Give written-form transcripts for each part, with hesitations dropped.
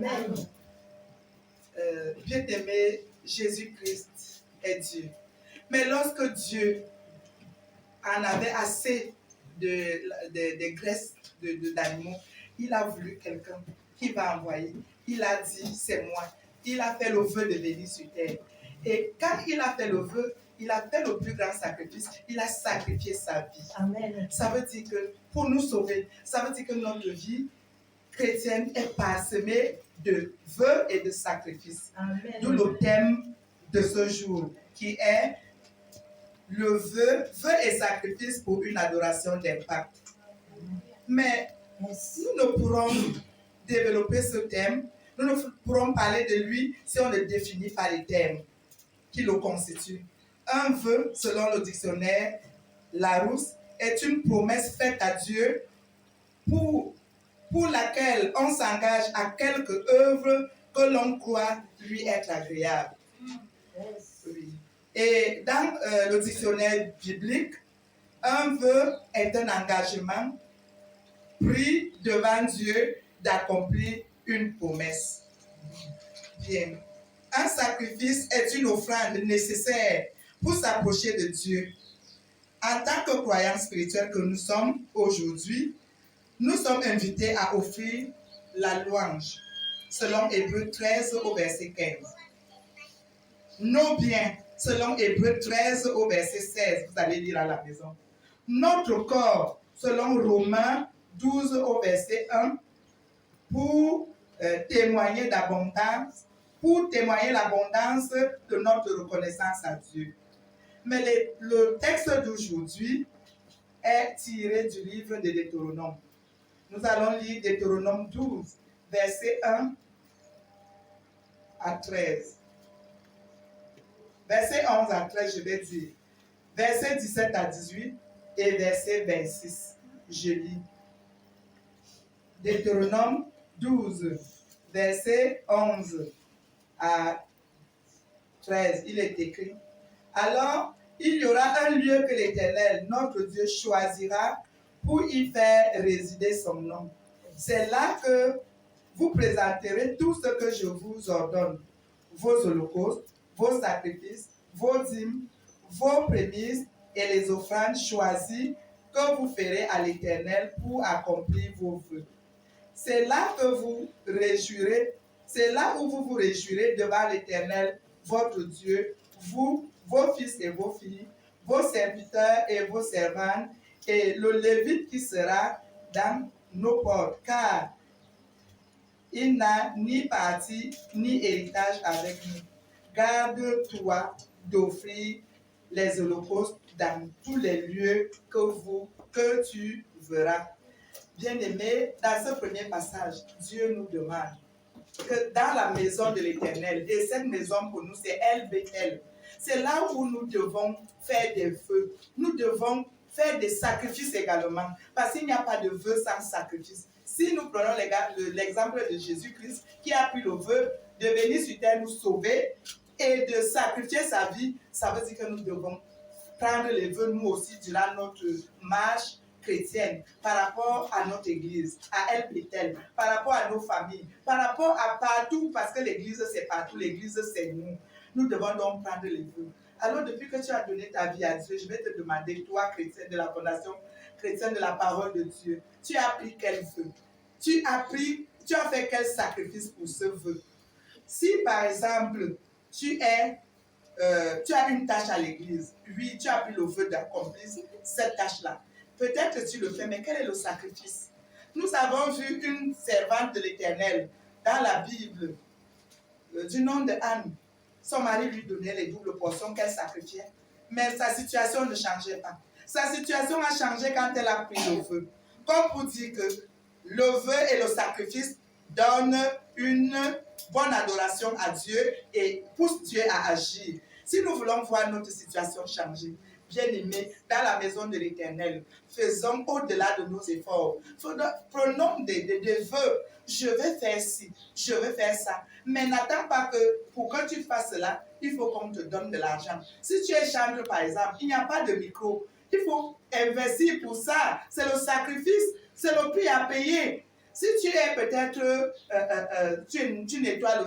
Amen. Bien-aimé, Jésus-Christ est Dieu. Mais lorsque Dieu en avait assez de graisse d'animaux, il a voulu quelqu'un qui va envoyer. Il a dit, c'est moi. Il a fait le vœu de venir sur terre. Et quand il a fait le vœu, il a fait le plus grand sacrifice. Il a sacrifié sa vie. Amen. Ça veut dire que pour nous sauver, ça veut dire que notre vie chrétienne est parsemée de vœux et de sacrifices. D'où le thème de ce jour qui est le vœu et sacrifice pour une adoration d'impact. Mais nous ne pourrons développer ce thème, nous ne pourrons parler de lui si on ne définit pas les thèmes qui le constituent. Un vœu, selon le dictionnaire Larousse, est une promesse faite à Dieu pour laquelle on s'engage à quelque œuvre que l'on croit lui être agréable. Oui. Et dans le dictionnaire biblique, un vœu est un engagement pris devant Dieu d'accomplir une promesse. Bien. Un sacrifice est une offrande nécessaire pour s'approcher de Dieu. En tant que croyants spirituels que nous sommes aujourd'hui, nous sommes invités à offrir la louange, selon Hébreux 13 au verset 15. Nos biens, selon Hébreux 13 au verset 16, vous allez lire à la maison. Notre corps, selon Romains 12 au verset 1, pour témoigner l'abondance de notre reconnaissance à Dieu. Mais le texte d'aujourd'hui est tiré du livre de Deutéronome. Nous allons lire Deutéronome 12, verset 1 à 13. Verset 11 à 13, je vais dire. Verset 17 à 18 et verset 26. Je lis. Deutéronome 12, verset 11 à 13. Il est écrit. Alors, il y aura un lieu que l'Éternel, notre Dieu, choisira pour y faire résider son nom. C'est là que vous présenterez tout ce que je vous ordonne, vos holocaustes, vos sacrifices, vos dîmes, vos prémices et les offrandes choisies que vous ferez à l'Éternel pour accomplir vos vœux. C'est là que vous réjouirez, c'est là où vous vous réjouirez devant l'Éternel, votre Dieu, vous, vos fils et vos filles, vos serviteurs et vos servantes, et le Lévite qui sera dans nos portes, car il n'a ni partie ni héritage avec nous. Garde-toi d'offrir les holocaustes dans tous les lieux que tu verras. Bien-aimés, dans ce premier passage, Dieu nous demande que dans la maison de l'Éternel, et cette maison pour nous, c'est El Bethel, c'est là où nous devons faire des vœux. Nous devons faire des sacrifices également, parce qu'il n'y a pas de vœu sans sacrifice. Si nous prenons l'exemple de Jésus-Christ, qui a pris le vœu de venir sur terre nous sauver et de sacrifier sa vie, ça veut dire que nous devons prendre les vœux nous aussi durant notre marche chrétienne, par rapport à notre église, à El Bethel, par rapport à nos familles, par rapport à partout, parce que l'église c'est partout, l'église c'est nous. Nous devons donc prendre les vœux. Alors depuis que tu as donné ta vie à Dieu, je vais te demander, toi chrétien de la fondation chrétienne de la parole de Dieu, tu as pris quel vœu? Tu as fait quel sacrifice pour ce vœu? Si par exemple, tu as une tâche à l'église, oui, tu as pris le vœu d'accomplir cette tâche-là. Peut-être que tu le fais, mais quel est le sacrifice? Nous avons vu une servante de l'Éternel dans la Bible, du nom de Anne. Son mari lui donnait les doubles portions qu'elle sacrifiait, mais sa situation ne changeait pas. Sa situation a changé quand elle a pris le vœu. Comme pour dire que le vœu et le sacrifice donnent une bonne adoration à Dieu et poussent Dieu à agir. Si nous voulons voir notre situation changer, bien-aimés, dans la maison de l'Éternel, faisons au-delà de nos efforts. Prenons des vœux. Je vais faire ci, je vais faire ça. Mais n'attends pas que pour que tu fasses cela, il faut qu'on te donne de l'argent. Si tu es chanteur, par exemple, il n'y a pas de micro. Il faut investir pour ça. C'est le sacrifice, c'est le prix à payer. Si tu es peut-être, tu nettoies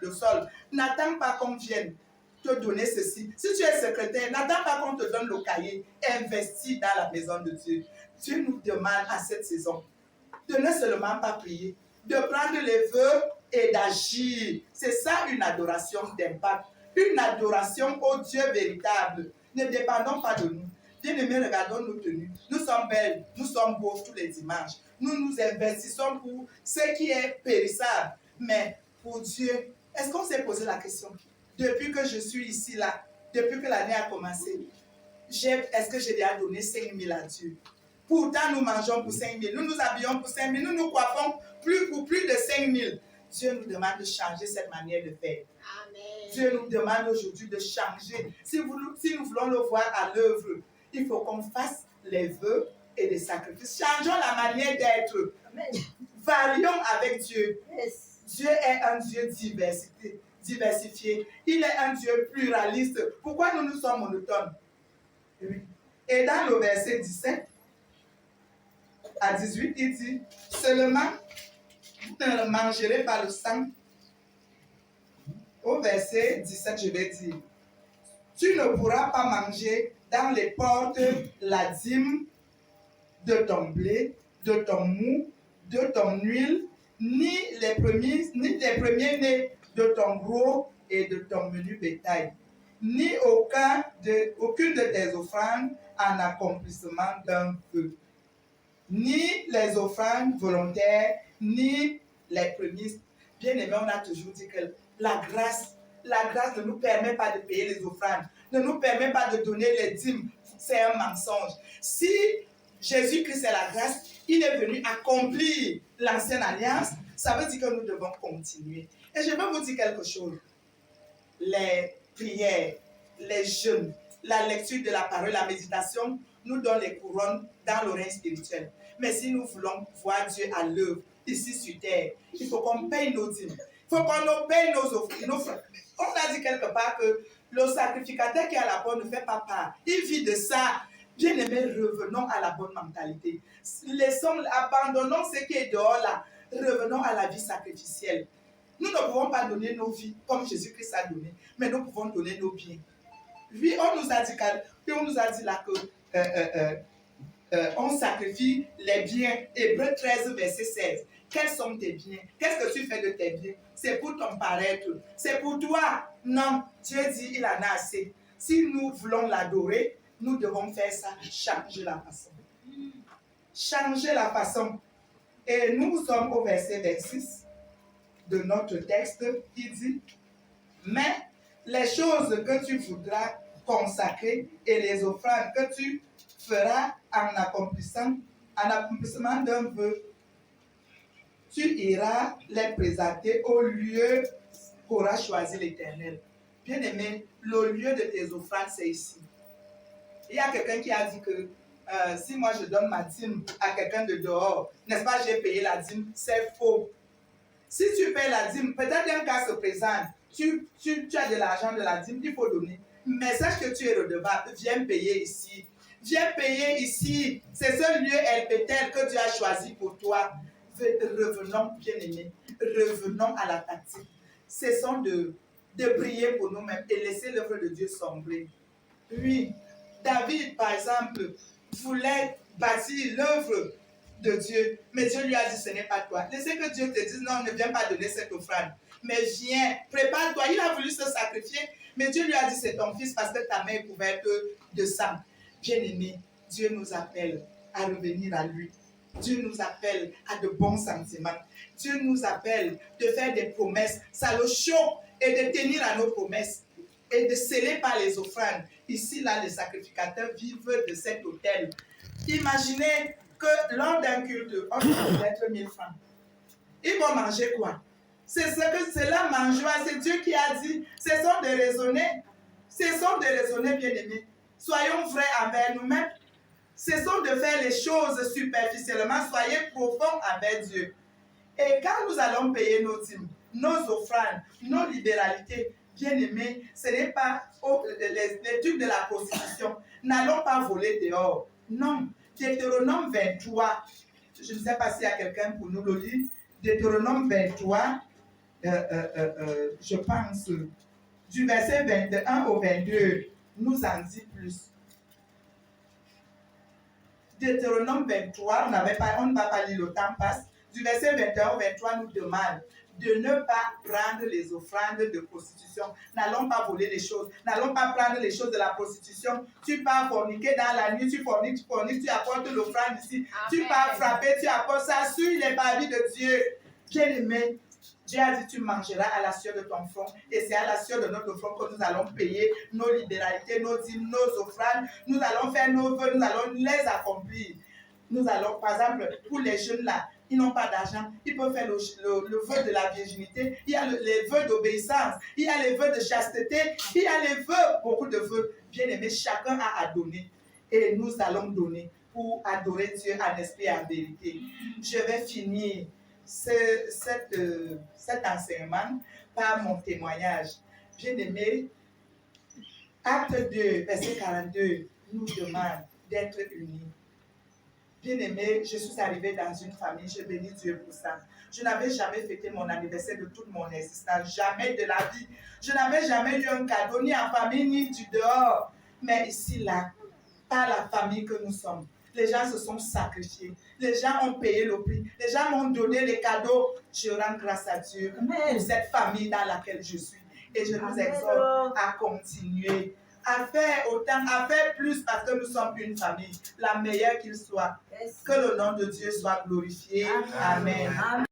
le sol, n'attends pas qu'on vienne te donner ceci. Si tu es secrétaire, n'attends pas qu'on te donne le cahier. Investis dans la maison de Dieu. Dieu nous demande à cette saison de ne seulement pas prier, de prendre les vœux et d'agir. C'est ça une adoration d'impact. Une adoration au Dieu véritable. Ne dépendons pas de nous. Bien-aimés, regardons nos tenues. Nous sommes belles, nous sommes beaux tous les dimanches. Nous nous investissons pour ce qui est périssable. Mais pour Dieu, est-ce qu'on s'est posé la question? Depuis que je suis ici, là, depuis que l'année a commencé, est-ce que j'ai déjà donné 5 000 à Dieu? Pourtant, nous mangeons pour 5 000, nous nous habillons pour 5 000, nous nous coiffons pour plus de 5 000. Dieu nous demande de changer cette manière de faire. Amen. Dieu nous demande aujourd'hui de changer. Si nous voulons le voir à l'œuvre, il faut qu'on fasse les vœux et les sacrifices. Changeons la manière d'être. Varions avec Dieu. Yes. Dieu est un Dieu diversifié. Il est un Dieu pluraliste. Pourquoi nous sommes monotones? Et dans le verset 17 à 18, il dit, seulement vous ne mangerez pas le sang. Au verset 17, je vais dire, tu ne pourras pas manger dans les portes la dîme de ton blé, de ton mou, de ton huile, ni les premiers-nés de ton gros et de ton menu bétail, ni aucune de tes offrandes en accomplissement d'un vœu, ni les offrandes volontaires, ni les prémices. Bien aimé, on a toujours dit que la grâce ne nous permet pas de payer les offrandes, ne nous permet pas de donner les dîmes. C'est un mensonge. Si Jésus-Christ est la grâce, il est venu accomplir l'ancienne alliance, ça veut dire que nous devons continuer. Et je veux vous dire quelque chose. Les prières, les jeûnes, la lecture de la parole, la méditation nous donnent les couronnes dans le règne spirituel. Mais si nous voulons voir Dieu à l'œuvre, ici sur terre, il faut qu'on paye nos dîmes. Il faut qu'on nous paye nos offrandes. On a dit quelque part que le sacrificateur qui a la bonne ne fait pas part. Il vit de ça. Bien aimé, revenons à la bonne mentalité. Abandonnons ce qui est dehors là. Revenons à la vie sacrificielle. Nous ne pouvons pas donner nos vies comme Jésus-Christ a donné, mais nous pouvons donner nos biens. Oui, on nous a dit là que on sacrifie les biens. Hébreux 13, verset 16. Quels sont tes biens? Qu'est-ce que tu fais de tes biens? C'est pour ton paraître. C'est pour toi. Non, Dieu dit, il en a assez. Si nous voulons l'adorer, nous devons faire ça, changer la façon. Changer la façon. Et nous sommes au verset 26 de notre texte qui dit, mais les choses que tu voudras consacrer et les offrandes que tu feras en accomplissement d'un vœu, tu iras les présenter au lieu qu'aura choisi l'Éternel. Bien aimé, le lieu de tes offrandes, c'est ici. Il y a quelqu'un qui a dit que si moi je donne ma dîme à quelqu'un de dehors, n'est-ce pas, j'ai payé la dîme, c'est faux. Si tu payes la dîme, peut-être un cas se présente, tu as de l'argent de la dîme, il faut donner. Mais sache que tu es redevable, viens payer ici. Viens payer ici. C'est ce lieu peut-être que Dieu a choisi pour toi. Revenons, bien-aimés, revenons à la tactique. Cessons de prier pour nous-mêmes et laisser l'œuvre de Dieu sombrer. Oui, David, par exemple, voulait bâtir l'œuvre de Dieu, mais Dieu lui a dit, ce n'est pas toi. Laissez que Dieu te dise, non, ne viens pas donner cette offrande, mais viens, prépare-toi. Il a voulu se sacrifier, mais Dieu lui a dit, c'est ton fils parce que ta main est couverte de sang. Bien-aimé, Dieu nous appelle à revenir à lui. Dieu nous appelle à de bons sentiments. Dieu nous appelle de faire des promesses. Ça le choque et de tenir à nos promesses et de sceller par les offrandes. Ici, là, les sacrificateurs vivent de cet autel. Imaginez que lors d'un culte, on peut mettre 1000 francs. Ils vont manger quoi? C'est ce que c'est la mangeoire. C'est Dieu qui a dit. Cessons de raisonner. Cessons de raisonner, bien-aimés. Soyons vrais envers nous-mêmes. Cessons de faire les choses superficiellement. Soyez profonds envers Dieu. Et quand nous allons payer nos dîmes, nos offrandes, nos libéralités, bien-aimés, ce n'est pas les trucs de la prostitution. N'allons pas voler dehors. Non. Deutéronome 23, je ne sais pas s'il y a quelqu'un pour nous le lire. Deutéronome 23, je pense, du verset 21 au 22, nous en dit plus. Deutéronome 23, on ne va pas lire, le temps passe. Du verset 21 au 23 nous demande de ne pas prendre les offrandes de prostitution. N'allons pas voler les choses. N'allons pas prendre les choses de la prostitution. Tu pars forniquer dans la nuit, tu forniques, tu apportes l'offrande ici. Amen. Tu pars frapper, tu apportes ça sur les parvis de Dieu. Bien-aimé, Dieu a dit tu mangeras à la sueur de ton front. Et c'est à la sueur de notre front que nous allons payer nos libéralités, nos dîmes, nos offrandes. Nous allons faire nos vœux, nous allons les accomplir. Nous allons, par exemple, pour les jeunes là, ils n'ont pas d'argent, ils peuvent faire le vœu de la virginité, il y a les vœux d'obéissance, il y a les vœux de chasteté, il y a les vœux, beaucoup de vœux. Bien aimé, chacun a à donner. Et nous allons donner pour adorer Dieu en esprit et en vérité. Je vais finir cet enseignement par mon témoignage. Bien aimé, Acte 2, verset 42, nous demande d'être unis. Bien aimé, je suis arrivée dans une famille, je bénis Dieu pour ça. Je n'avais jamais fêté mon anniversaire de toute mon existence, jamais de la vie. Je n'avais jamais eu un cadeau, ni en famille, ni du dehors. Mais ici, là, par la famille que nous sommes, les gens se sont sacrifiés. Les gens ont payé le prix. Les gens m'ont donné les cadeaux. Je rends grâce à Dieu pour cette famille dans laquelle je suis. Et je vous exhorte à continuer, à faire autant, à faire plus parce que nous sommes une famille, la meilleure qu'il soit. Que le nom de Dieu soit glorifié. Amen. Amen.